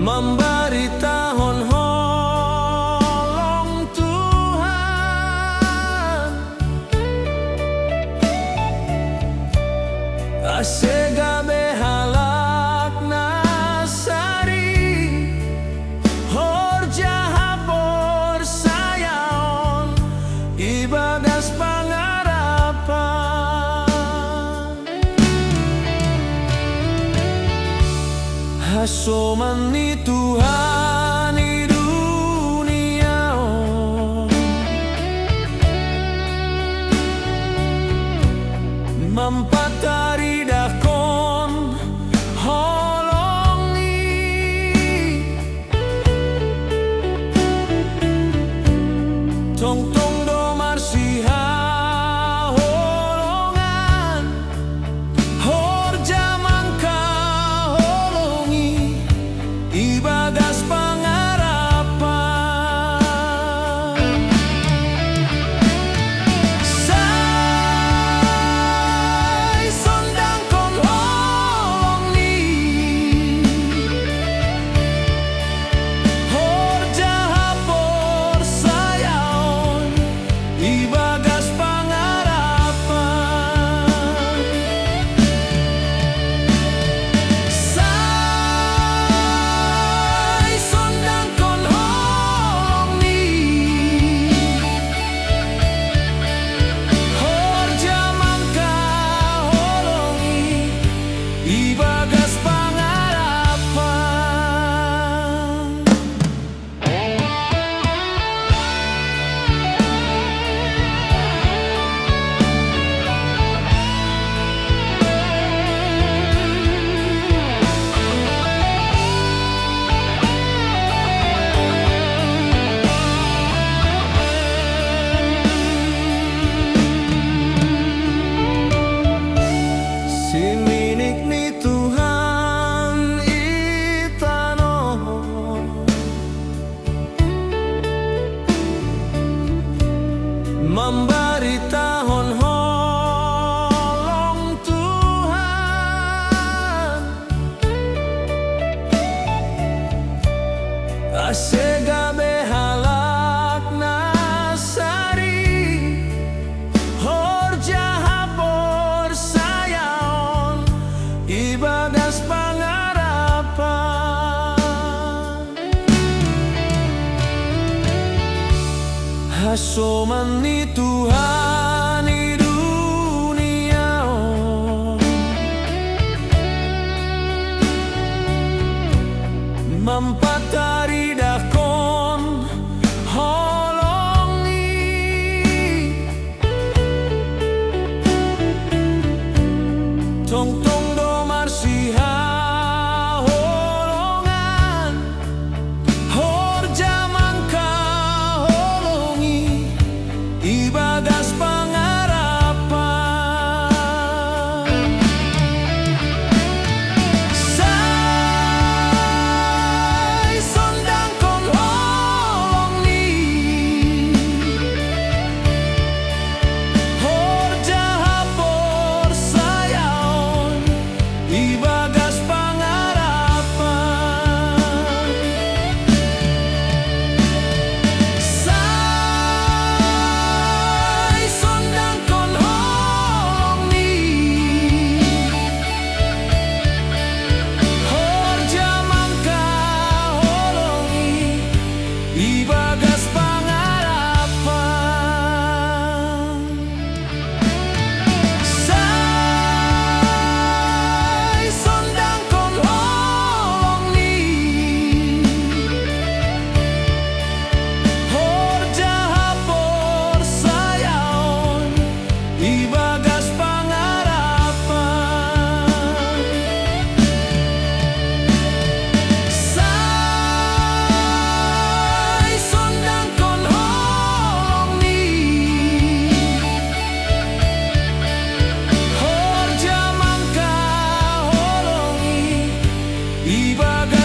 memberi tahun holong Tuhan asega behalak nasari horja hapor sayaon ibadas pangarapan hasoman ni Tuhan di dunia mampatari dakon holongi tong-tong domar siha holongan horja mangka holongi ibadas pangarapan say sondang kon holong ni horja hapor sayaon ibadas pangarapan say sondang kon holong ni horja mangka holongi ibagas pangarapan siminik ni Tuhan itano memberi tahun holong Tuhan asega behalak nasari horja hapor sayaon ibadas pangarapan hasoman ni Tuhan di dunia mampatari dakon holongi tong-tong domar siha holongan horja mangka holongi ibadas pangarapan say sondang kon holong ni horja hapor sayaon ibagas pangarapan say sondang kon holong ni horja mangka holongi ibagas pangarapan say sondang kon holong ni horja mangka holongi ibadas pangarapan say sondang kon holong ni horja mangka holongi ibadas pangarapan say sondang kon holong ni horja mangka holongi ibadas pangarapan say sondang kon holong ni horja mangka holongi ibadas pangarapan ibadah